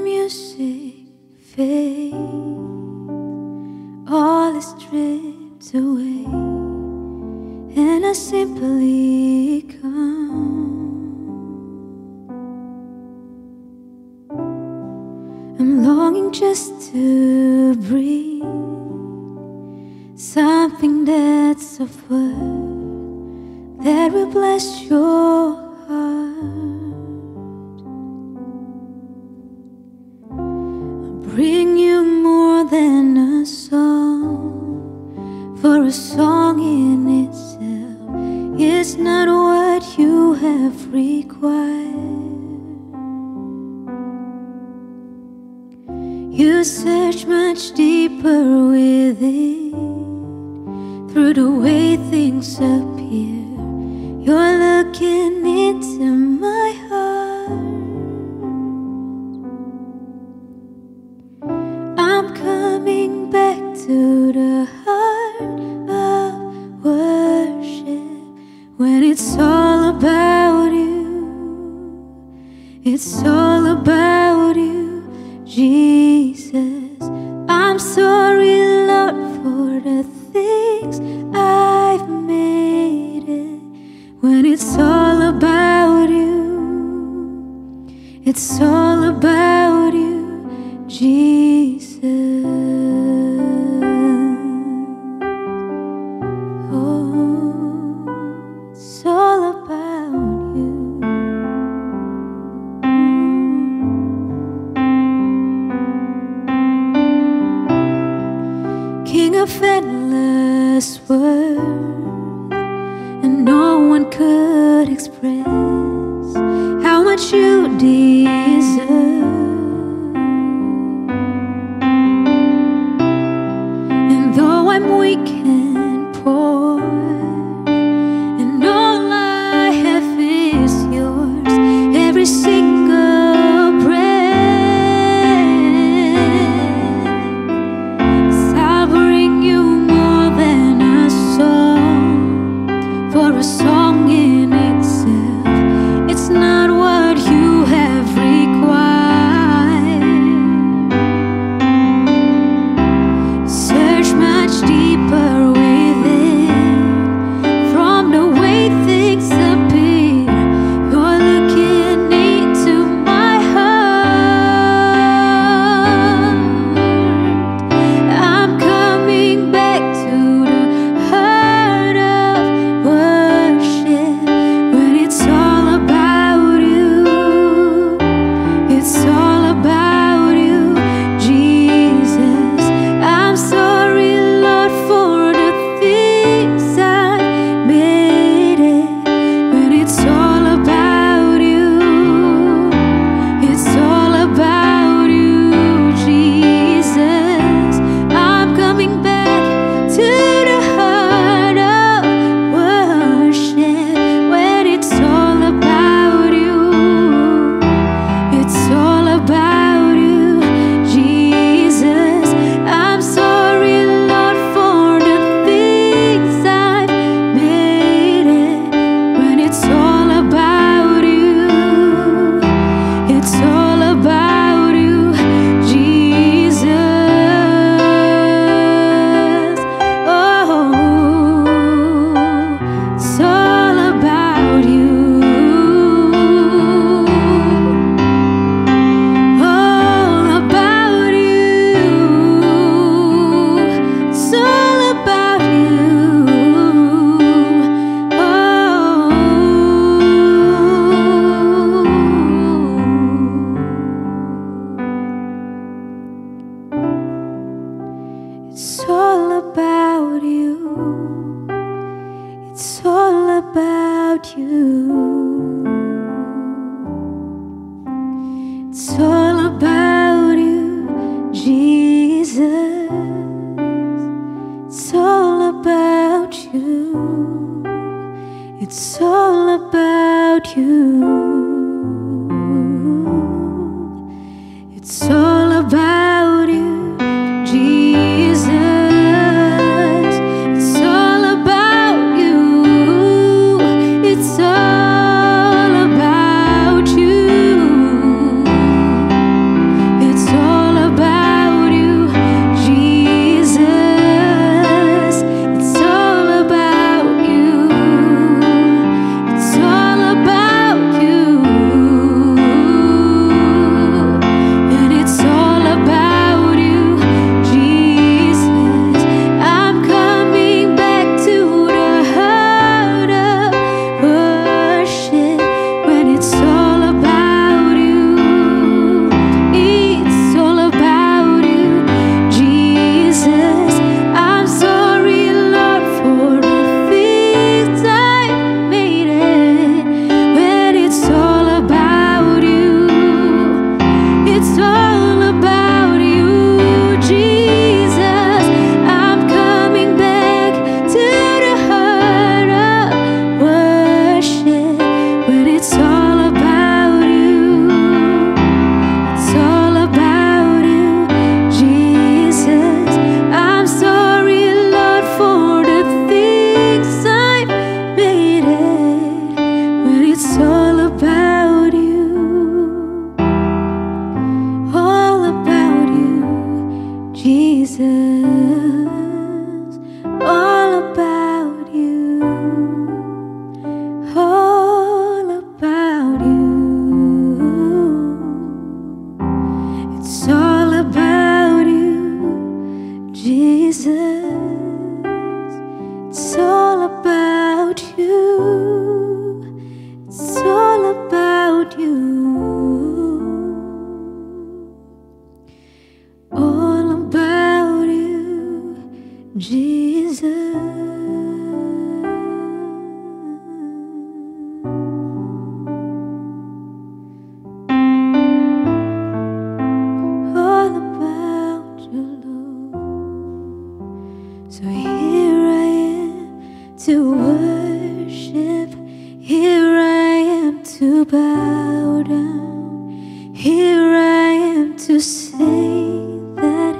music fades, all is stripped away, and I simply come. I'm longing just to breathe something that's of worth that will bless your heart. I'll bring you more than a song, for a song in itself is not what you have required. You search much deeper within, through the way things appear. You're looking into my heart. I'm coming back to the heart of worship, when it's all about you. It's all about you, Jesus. I'm sorry, Lord, for the things I've made it. When it's all about you, it's all about you, Jesus. Oh, it's all about you. King of endless worth, and no one could express how much you deserve. And though I'm weak and poor, and all I have is yours, every single breath, I'll bring you more than a song, for a song in itself, it's not what you have required. Search much deeper within, from the way things appear. You're looking into my heart. I'm coming back to the heart of worship, when it's all about you. It's all about you, Jesus. I'm sorry, Lord, for the things I've made it. When it's all about you, it's all about you, Jesus. I'm coming back to the heart of worship, when it's all about you. It's all about you, Jesus. I'm sorry, Lord, for the things I've made it. When it's all about you, it's all about you, Jesus. Oh, it's all about you. All about you. It's all about you. It's all about you. It's all about you. It's all about you, Jesus. It's all about you. It's all about you. It's all about you, Jesus. It's all about you. It's all about you. Jesus, all about you, all about you. It's all about you, Jesus. It's all about you. It's all about you. All about you, Jesus. All about you, Lord. So here I am to worship. Here I am to bow down. Here I am to say that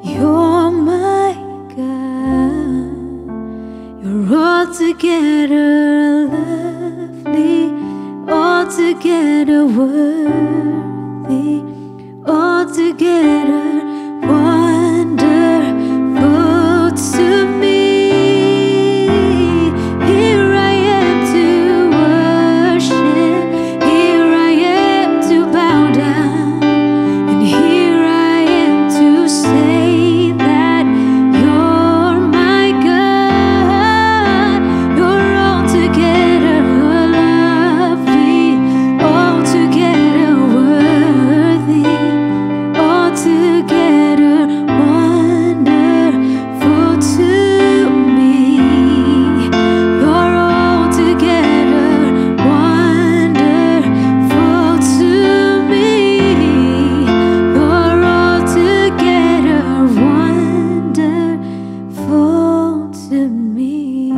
you're my God. You're altogether lovely, altogether worthy, altogether wonderful to me. Here I am to worship. Here I am to bow down. And here I am to say that you're my God. You're altogether lovely, altogether worthy, altogether wonderful to me. You're altogether wonderful to me. You're altogether wonderful to me.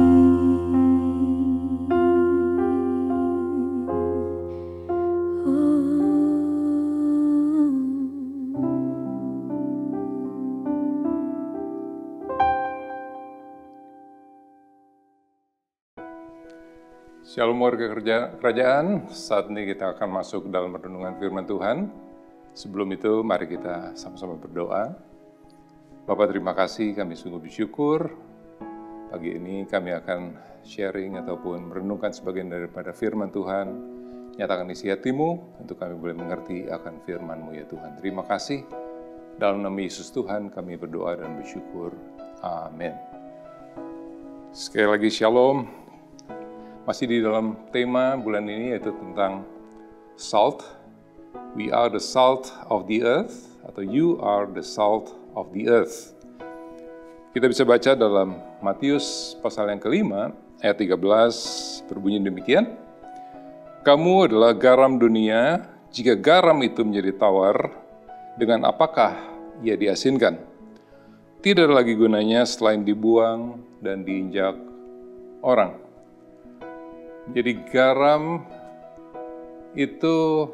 Shalom warga kerajaan, saat ini kita akan masuk dalam renungan firman Tuhan. Sebelum itu mari kita sama-sama berdoa. Bapak terima kasih, kami sungguh bersyukur. Pagi ini kami akan sharing ataupun merenungkan sebagian daripada firman Tuhan. Nyatakan isi hatimu untuk kami boleh mengerti akan firman-Mu ya Tuhan. Terima kasih. Dalam nama Yesus Tuhan kami berdoa dan bersyukur. Amin. Sekali lagi shalom. Masih di dalam tema bulan ini yaitu tentang salt. We are the salt of the earth, atau you are the salt of the earth. Kita bisa baca dalam Matius pasal yang kelima, ayat 13, berbunyi demikian. Kamu adalah garam dunia, jika garam itu menjadi tawar, dengan apakah ia diasinkan? Tidak ada lagi gunanya selain dibuang dan diinjak orang. Jadi garam itu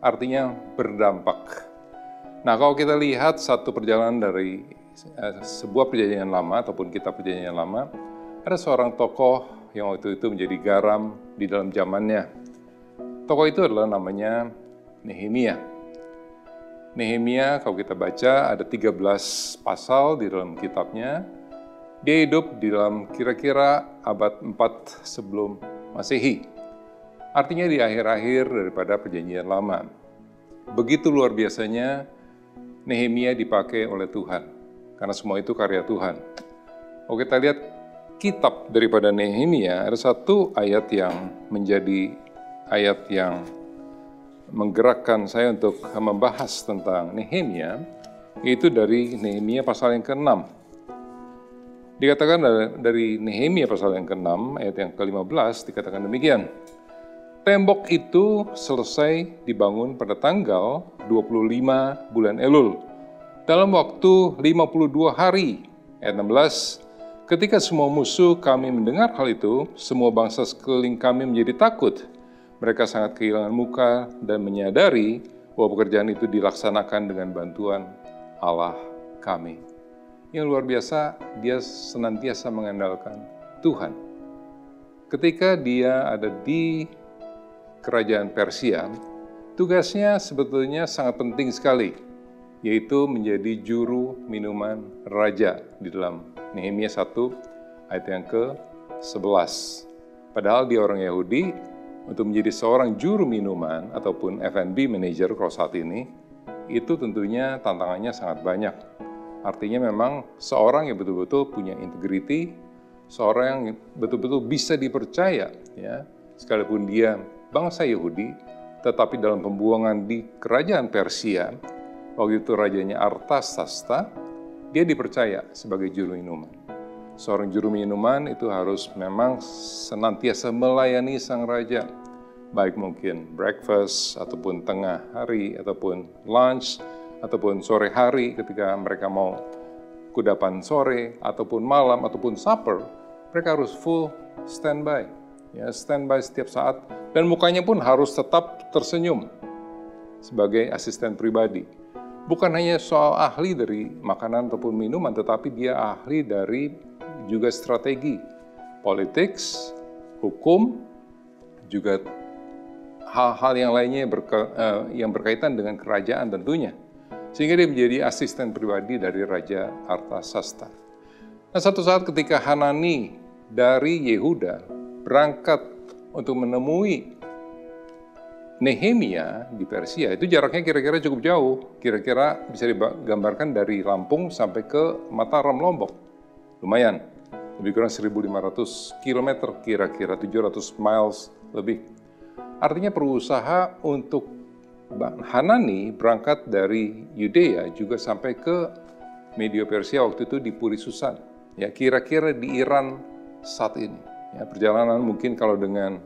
artinya berdampak. Nah, kalau kita lihat satu perjalanan dari sebuah perjanjian lama ataupun kitab perjanjian lama, ada seorang tokoh yang waktu itu menjadi garam di dalam zamannya. Tokoh itu adalah namanya Nehemia. Nehemia kalau kita baca ada 13 pasal di dalam kitabnya. Dia hidup di dalam kira-kira abad 4 sebelum Masehi. Artinya di akhir-akhir daripada perjanjian lama. Begitu luar biasanya Nehemia dipakai oleh Tuhan. Karena semua itu karya Tuhan. Kalau kita lihat kitab daripada Nehemia, ada satu ayat yang menjadi ayat yang menggerakkan saya untuk membahas tentang Nehemia, yaitu dari Nehemia pasal yang ke-6. Dikatakan dari Nehemia pasal yang ke-6, ayat yang ke-15, dikatakan demikian. Tembok itu selesai dibangun pada tanggal 25 bulan Elul. Dalam waktu 52 hari, ayat 16, ketika semua musuh kami mendengar hal itu, semua bangsa sekeliling kami menjadi takut. Mereka sangat kehilangan muka dan menyadari bahwa pekerjaan itu dilaksanakan dengan bantuan Allah kami. Yang luar biasa, dia senantiasa mengandalkan Tuhan. Ketika dia ada di kerajaan Persia, tugasnya sebetulnya sangat penting sekali. yaitu menjadi juru minuman raja di dalam Nehemia 1 ayat yang ke-11. Padahal dia orang Yahudi, untuk menjadi seorang juru minuman ataupun F&B manager kalau saat ini, itu tentunya tantangannya sangat banyak. Artinya memang seorang yang betul-betul punya integriti, seorang yang betul-betul bisa dipercaya, ya, sekalipun dia bangsa Yahudi, tetapi dalam pembuangan di kerajaan Persia, waktu itu rajanya Artasasta, dia dipercaya sebagai juru minuman. Seorang juru minuman itu harus memang senantiasa melayani sang raja, baik mungkin breakfast, ataupun tengah hari, ataupun lunch, ataupun sore hari ketika mereka mau kudapan sore, ataupun malam, ataupun supper, mereka harus full standby. Ya, standby setiap saat, dan mukanya pun harus tetap tersenyum sebagai asisten pribadi. Bukan hanya soal ahli dari makanan ataupun minuman, tetapi dia ahli dari juga strategi, politics, hukum, juga hal-hal yang lainnya yang berkaitan dengan kerajaan tentunya. Sehingga dia menjadi asisten pribadi dari Raja Artasasta. Nah, satu saat ketika Hanani dari Yehuda berangkat untuk menemui Nehemia di Persia, itu jaraknya kira-kira cukup jauh. Kira-kira bisa digambarkan dari Lampung sampai ke Mataram, Lombok. Lumayan, lebih kurang 1.500 km, kira-kira 700 miles lebih. Artinya berusaha untuk Hanani berangkat dari Yudea juga sampai ke Medio Persia waktu itu di Puri Susan. Ya, kira-kira di Iran saat ini. Ya, perjalanan mungkin kalau dengan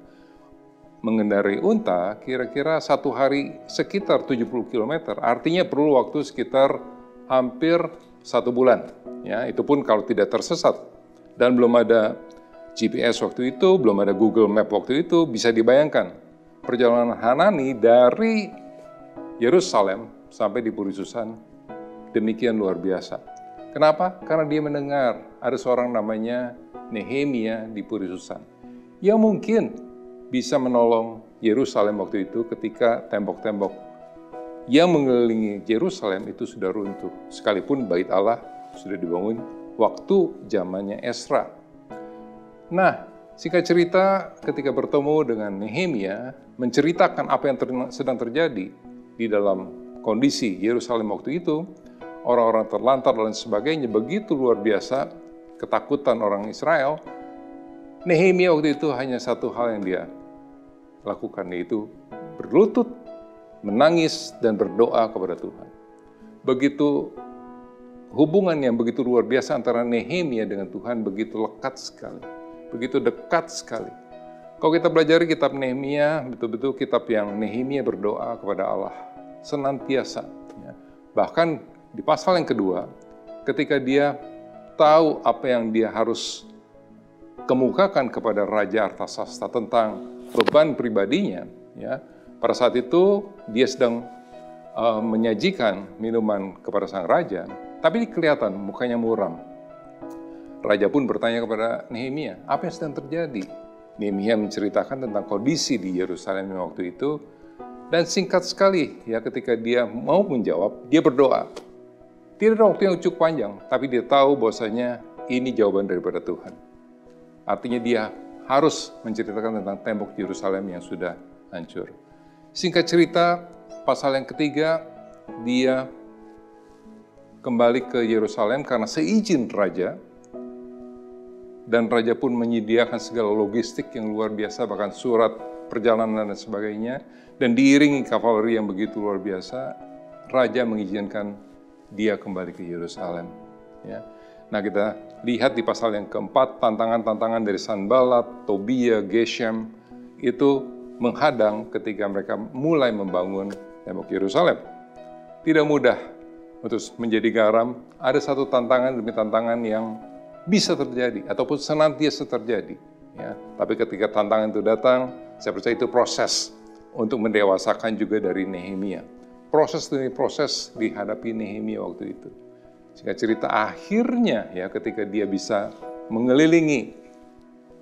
mengendarai unta, kira-kira satu hari sekitar 70 km. Artinya perlu waktu sekitar hampir 1 bulan. Ya, itu pun kalau tidak tersesat. Dan belum ada GPS waktu itu, belum ada Google Map waktu itu, bisa dibayangkan. Perjalanan Hanani dari Yerusalem sampai di Puri Susan demikian luar biasa. Kenapa? Karena dia mendengar ada seorang namanya Nehemia di Puri Susan yang mungkin bisa menolong Yerusalem waktu itu ketika tembok-tembok yang mengelilingi Yerusalem itu sudah runtuh. Sekalipun bait Allah sudah dibangun waktu zamannya Esra. Nah, singkat cerita ketika bertemu dengan Nehemia, menceritakan apa yang sedang terjadi di dalam kondisi Yerusalem waktu itu, orang-orang terlantar dan sebagainya, begitu luar biasa ketakutan orang Israel. Nehemia waktu itu hanya satu hal yang dia lakukan, yaitu berlutut, menangis, dan berdoa kepada Tuhan. Begitu hubungan yang begitu luar biasa antara Nehemia dengan Tuhan, begitu lekat sekali, begitu dekat sekali. Kalau kita pelajari kitab Nehemia, betul-betul kitab yang Nehemia berdoa kepada Allah senantiasa. Ya. Bahkan di pasal yang kedua, ketika dia tahu apa yang dia harus kemukakan kepada Raja Artasasta tentang beban pribadinya, ya, pada saat itu dia sedang menyajikan minuman kepada sang raja, tapi kelihatan mukanya muram. Raja pun bertanya kepada Nehemia, apa yang sedang terjadi? Nehemia menceritakan tentang kondisi di Yerusalem waktu itu, dan singkat sekali ya ketika dia mau menjawab, dia berdoa. Tidak ada waktu yang cukup panjang, tapi dia tahu bahwasanya ini jawaban daripada Tuhan. Artinya dia harus menceritakan tentang tembok Yerusalem yang sudah hancur. Singkat cerita, pasal yang ketiga, dia kembali ke Yerusalem karena seizin raja, dan raja pun menyediakan segala logistik yang luar biasa, bahkan surat perjalanan dan sebagainya, dan diiringi kavaleri yang begitu luar biasa, raja mengizinkan dia kembali ke Yerusalem. Ya. Nah, kita lihat di pasal yang keempat, tantangan-tantangan dari Sanballat, Tobia, Geshem, itu menghadang ketika mereka mulai membangun tembok Yerusalem. Tidak mudah untuk menjadi garam, ada satu tantangan demi tantangan yang bisa terjadi, ataupun senantiasa terjadi. Ya. Tapi ketika tantangan itu datang, saya percaya itu proses untuk mendewasakan juga dari Nehemia. Proses demi proses dihadapi Nehemia waktu itu. Sehingga cerita akhirnya ya ketika dia bisa mengelilingi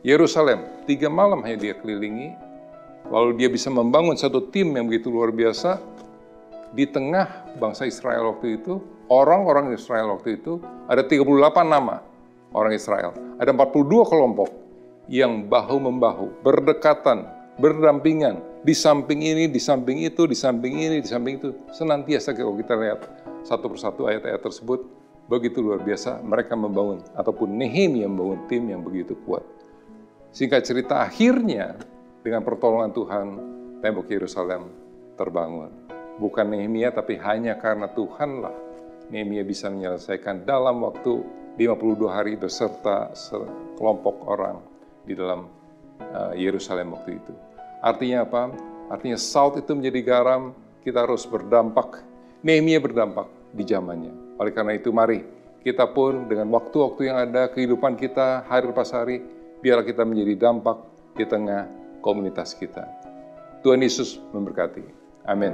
Yerusalem, 3 malam hanya dia kelilingi, lalu dia bisa membangun satu tim yang begitu luar biasa, di tengah bangsa Israel waktu itu, orang-orang Israel waktu itu, ada 38 nama orang Israel. Ada 42 kelompok yang bahu-membahu, berdekatan, berdampingan, di samping ini, di samping itu, di samping ini, di samping itu. Senantiasa kalau kita lihat satu persatu ayat-ayat tersebut, begitu luar biasa mereka membangun, ataupun Nehemia membangun tim yang begitu kuat. Singkat cerita, akhirnya dengan pertolongan Tuhan, tembok Yerusalem terbangun. Bukan Nehemia, tapi hanya karena Tuhanlah Nehemia bisa menyelesaikan dalam waktu 52 hari beserta sekelompok orang di dalam Yerusalem waktu itu. Artinya apa? Artinya salt itu menjadi garam, kita harus berdampak. Nehemia berdampak di zamannya. Oleh karena itu mari kita pun dengan waktu-waktu yang ada, kehidupan kita hari lepas hari, biarlah kita menjadi dampak di tengah komunitas kita. Tuhan Yesus memberkati. Amin.